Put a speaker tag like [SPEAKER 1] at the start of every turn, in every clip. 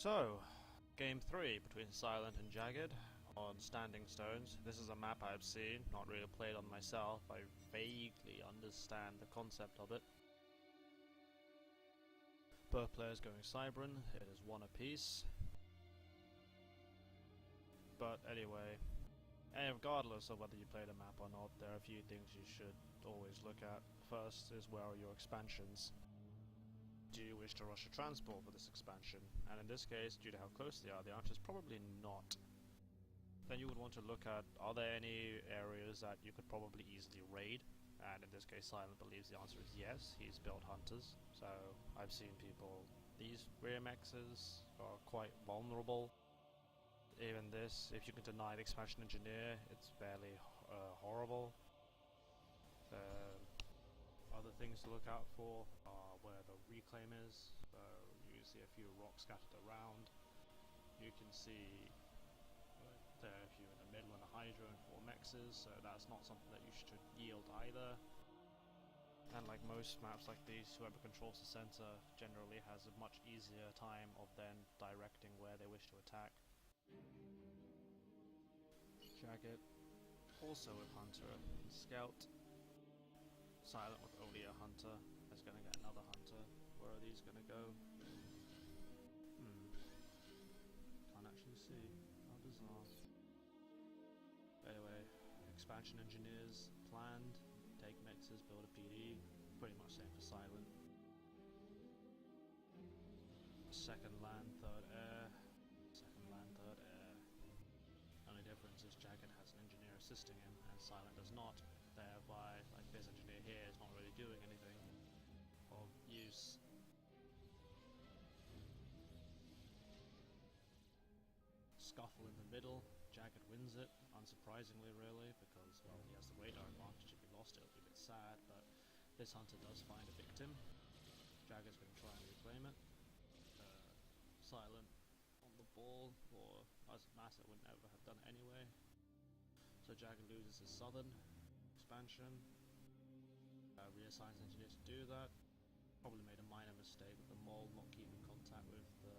[SPEAKER 1] So, game 3 between Silent and Jagged on Standing Stones. This is a map I've seen, not really played on myself. I vaguely understand the concept of it. Both players going Cybran, it is one apiece. But anyway, and regardless of whether you play the map or not, there are a few things you should always look at. First is, where are your expansions? Do you wish to rush a transport for this expansion? And in this case, due to how close they are, the answer is probably not. Then you would want to look at, are there any areas that you could probably easily raid? And in this case, Silent believes the answer is yes. He's built hunters, so I've seen people. These rear mexes are quite vulnerable. Even this, if you can deny the expansion engineer, it's fairly horrible. Other things to look out for are where the reclaim is. So you see a few rocks scattered around. You can see there are a few in the middle and a hydro and 4 mexes, so that's not something that you should yield either. And like most maps like these, whoever controls the center generally has a much easier time of then directing where they wish to attack. Jagged, also with Hunter and Scout. Silent with only a Hunter, is going to get another Hunter. Where are these going to go? Can't actually see. How bizarre. Anyway, expansion engineers planned. Take mixes, build a PD. Pretty much same for Silent. Second land, third air. Second land, third air. Only difference is Jagged has an engineer assisting him, and Silent does not. Thereby, like, this engineer here is not really doing anything of use. Scuffle in the middle. Jagged wins it, unsurprisingly really, because, well, he has the radar advantage. If he lost it, it would be a bit sad, but this hunter does find a victim. Jagged's going to try and reclaim it. Silent on the ball, or doesn't matter, would never have done it anyway. So Jagged loses his southern expansion. Reassigns engineer to do that. Probably made a minor mistake with the mole not keeping contact with the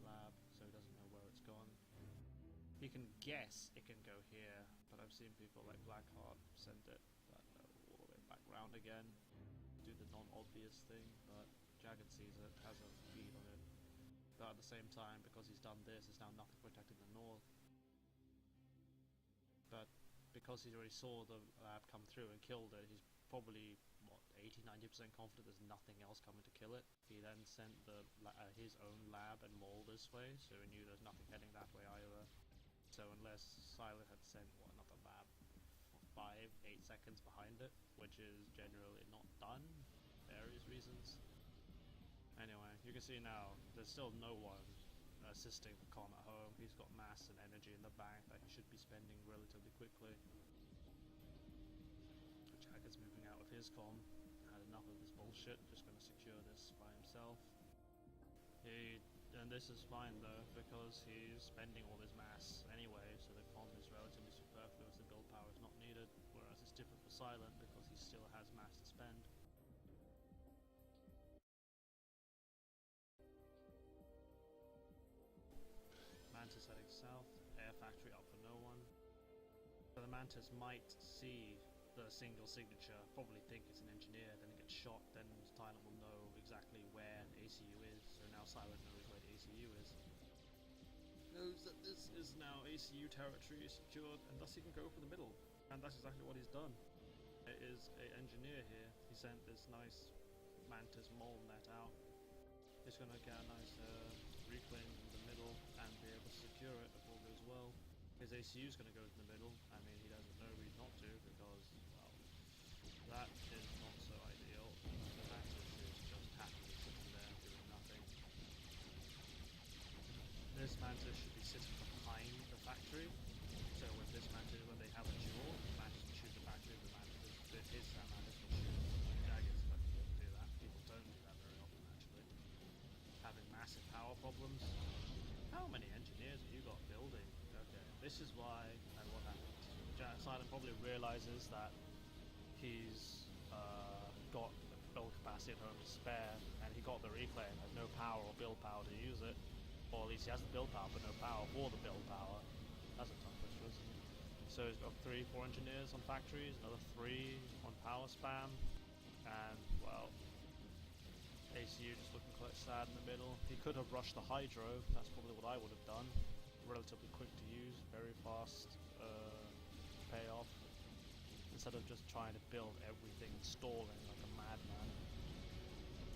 [SPEAKER 1] lab, so he doesn't know where it's gone. He can guess it can go here, but I've seen people like Blackheart send it all the way back round again, do the non-obvious thing, but Jagged sees it, has a feed on it. But at the same time, because he's done this, there's now nothing protecting the north. But because he already saw the lab come through and killed it, he's probably, what, 80-90% confident there's nothing else coming to kill it. He then sent his own lab and mole this way, so he knew there's nothing heading that way either. So unless Silent had sent, another lab 5-8 seconds behind it, which is generally not done, for various reasons. Anyway, you can see now, there's still no one assisting the comm at home. He's got mass and energy in the bank that he should be spending relatively quickly. Jagged's moving out with his comm. Had enough of this bullshit, just going to secure this by himself. And this is fine though, because he's spending all his mass anyway, so the comm is relatively superfluous, the build power is not needed, whereas it's different for Silent because he still has mass to spend. Mantis heading south, air factory up for no one. So the Mantis might see the single signature, probably think it's an engineer, then it gets shot, then Silent will know exactly where the ACU is, so now Silent knows where the ACU is. Knows that this is now ACU territory secured, and thus he can go for the middle, and that's exactly what he's done. There is an engineer here, he sent this nice Mantis mole net out. He's going to get a nice reclaim in the middle and be able to secure it if all goes well. His ACU is going to go to the middle. I mean, he doesn't know he's not to because, well, that is not so ideal. The Mantis is just happily sitting there doing nothing. This Mantis should be sitting behind the factory. So with this Mantis, when they have a duel, the Mantis will shoot the factory, the Mantis will shoot Jagged's, but he won't do that. People don't do that very often, actually. Having massive power problems. How many engineers have you got building? Okay, this is why and what happens. Silent probably realizes that he's got the build capacity at home to spare, and he got the reclaim, has no power or build power to use it, or at least he has the build power, but no power for the build power. That's a tough choice. So he's got 3-4 engineers on factories, another 3 on power spam, and well, ACU just looking quite sad in the middle. He could have rushed the Hydro, that's probably what I would have done. Relatively quick to use, very fast payoff, instead of just trying to build everything and stalling like a madman.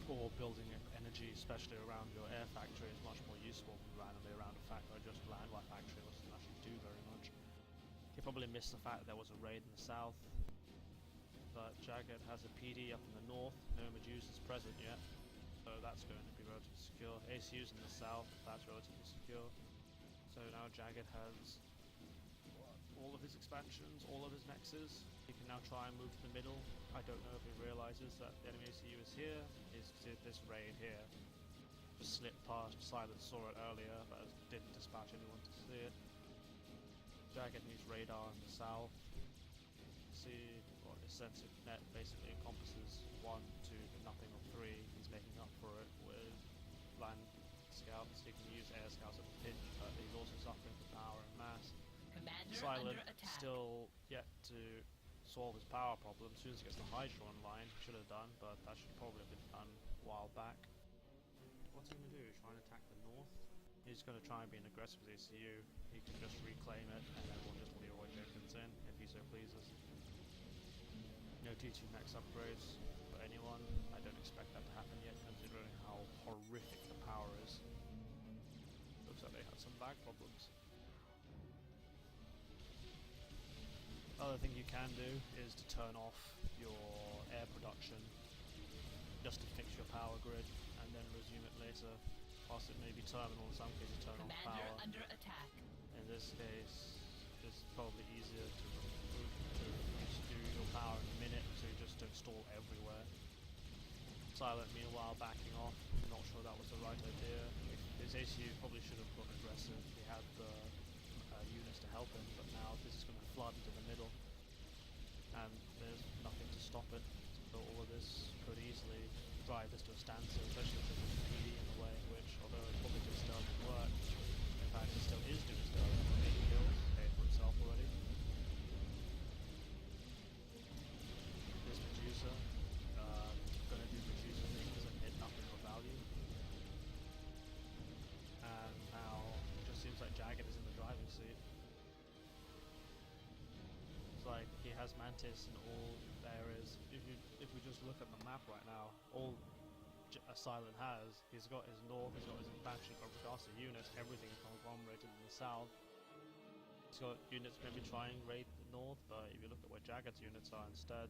[SPEAKER 1] Or building energy, especially around your air factory, is much more useful than randomly around a factory, just land by factory, which doesn't actually do very much. He probably missed the fact that there was a raid in the south, but Jagged has a PD up in the north, no Medusa's present yet, so that's going to be relatively secure. ACU's in the south, that's relatively secure. So now Jagged has all of his expansions, all of his nexes. He can now try and move to the middle. I don't know if he realizes that the enemy ACU is here. He's this raid here. Just slipped past, Silence saw it earlier, but didn't dispatch anyone to see it. Jagged needs radar in the south. See what his sensitive net basically encompasses 1, 2, nothing or 3. He's making up for it with land scouts. He can use air scouts at the pinch, but he's also suffering from power and mass. Silent still yet to solve his power problem. As soon as he gets the Hydra online, he should have done, but that should probably have been done a while back. What's he going to do? Try and attack the north? He's going to try and be an aggressive with ACU. He can just reclaim it, and then we'll just Leroy Jenkins in, if he so pleases. No T2 max upgrades for anyone. I don't expect that to happen yet, considering how horrific the power is. Looks like they had some lag problems. Other thing you can do is to turn off your air production just to fix your power grid and then resume it later. Whilst it may be terminal, in some cases turn off power.
[SPEAKER 2] Under attack.
[SPEAKER 1] In this case, it's probably easier to do your power in a minute, so you just don't stall everywhere. Silent, meanwhile, backing off. Not sure that was the right idea. His ACU probably should have gone aggressive. He had the units to help him, but now this is going to flood into the middle, and there's nothing to stop it. So all of this could easily drive this to a standstill, especially if there's a PD in the way, which, although it probably just doesn't work, in fact it still is doing stuff. 8 kills, paid for itself already. This Medusa, gonna do Medusa things and hit nothing of value. And now it just seems like Jagged is in the driving seat. It's like he has Mantis in all areas. If we just look at the map right now, all Silent has, he's got his north, he's got his expansion of regards to units, everything is conglomerated in the south. He's got units maybe trying raid the north, but if you look at where Jagged's units are instead,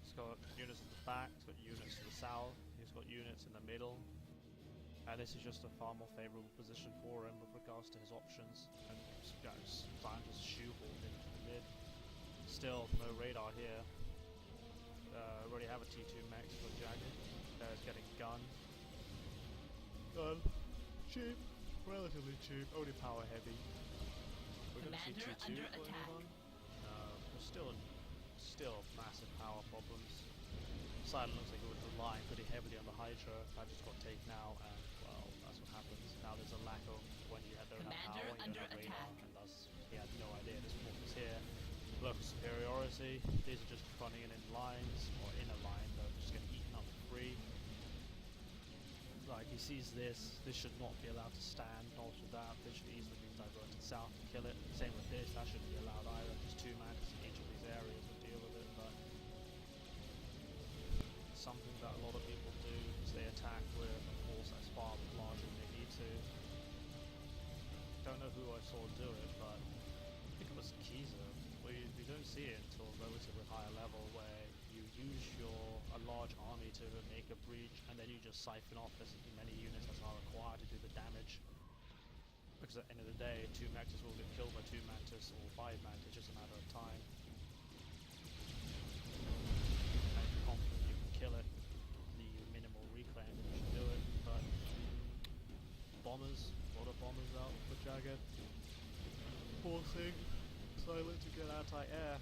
[SPEAKER 1] he's got units at the back, he's got units to the south, he's got units in the middle. And this is just a far more favourable position for him with regards to his options, and Silent just shoehorned into the mid. Still, no radar here. Already have a T2 max for Jagged. There's getting gun. Gun. Cheap. Relatively cheap. Only power heavy. We're going to see T2 for anyone? No. There's still massive power problems. Silent looks like he was relying pretty heavily on the Hydra. That just got taken out, and well, that's what happens. Now there's a lack of when you don't have power, when you don't have radar, and thus he had no idea this wolf was here. Local superiority, these are just running in lines, or in a line, they're just getting eaten up for free. Like, he sees this should not be allowed to stand, nor should that, this should easily be diverted south and kill it. Same with this, that shouldn't be allowed either, just 2 mantis in each of these areas will deal with it, but something that a lot of people do is they attack with a force that's far larger than they need to. Don't know who I saw do it, but I think it was Kiza. We don't see it until a relatively higher level, where you use a large army to make a breach, and then you just siphon off as many units as are required to do the damage. Because at the end of the day, 2 Mantis will get killed by 2 Mantis or 5 Mantis, just a matter of time. And if you're confident you can kill it, the minimal reclaim, you should do it. But bombers, a lot of bombers out for Jagged. Forcing Silent to get anti-air.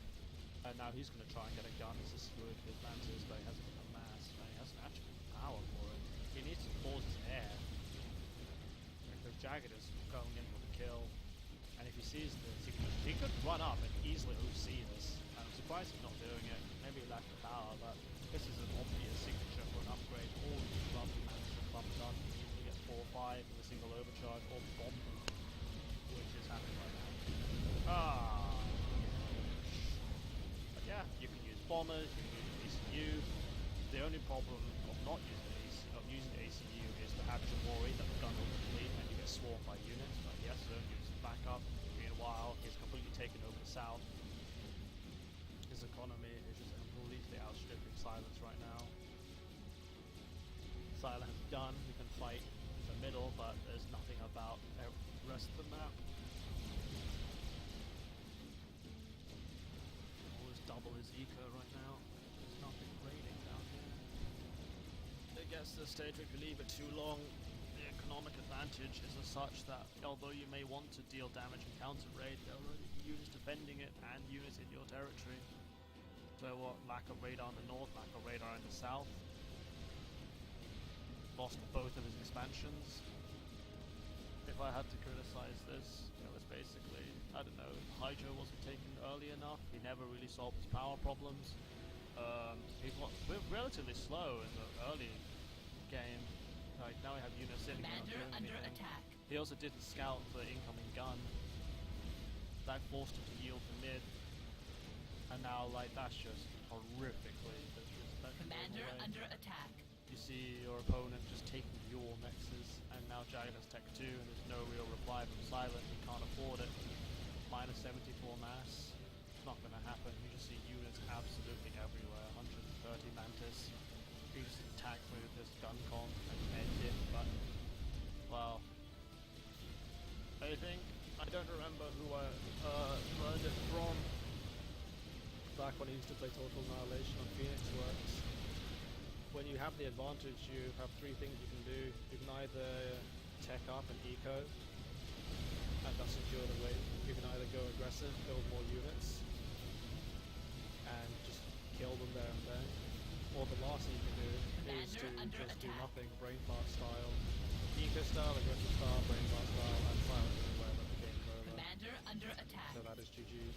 [SPEAKER 1] And now he's going to try and get a gun. This is good with Mantis, but he hasn't got a mass. And he hasn't actually got power for it. He needs to force his air Jagged is going in for the kill, and if he sees this, he could run up and easily OC this. And I'm surprised he's not doing it. Maybe lack of power, but this is an obvious signature for an upgrade. All these lovely mansion bumped up. You can easily get 4 or 5 with a single overcharge or bomb them, which is happening right now. But yeah, you can use bombers, you can use ACU. The only problem of not using ACU is perhaps you're worried that the gun will complete and you get swarmed by units, but he has to use backup. Meanwhile, he's completely taken over the south. His economy is just completely outstripping Silence right now. Silence done, he can fight the middle, but there's nothing about the rest of the map. Always double his eco right now. There's nothing raiding down here. It gets to the stage where if you leave it too long, the economic advantage is as such that although you may want to deal damage and counter raid, there are already units defending it and units in your territory. So what, lack of radar in the north, lack of radar in the south. Lost both of his expansions. If I had to criticize this, it was basically, I don't know, Hydro wasn't taken early enough, he never really solved his power problems. He got relatively slow in the early game. Like, now we have units sitting there not doing anything.
[SPEAKER 2] Attack.
[SPEAKER 1] He also didn't scout the incoming gun. That forced him to yield to mid. And now, like, that's just horrifically disrespectful.
[SPEAKER 2] Commander under attack.
[SPEAKER 1] You see your opponent just taking your nexus, and now Jagged has Tech 2, and there's no real reply from Silent. He can't afford it. Minus 74 mass. It's not going to happen. You just see units absolutely everywhere. 130 Mantis. You just attack with this gun con and end it, but, well, I think, I don't remember who I learned it from. Back when I used to play Total Annihilation on Phoenix Works. When you have the advantage, you have 3 things you can do. You can either tech up and eco, and thus secure the win. You can either go aggressive, build more units, and just kill them there and then. Or the last thing you can do is to just do nothing, brain fart style. Eco style, aggressive style, brain fart style, and silent wherever the game's over.
[SPEAKER 2] Commander under attack.
[SPEAKER 1] So that is GG.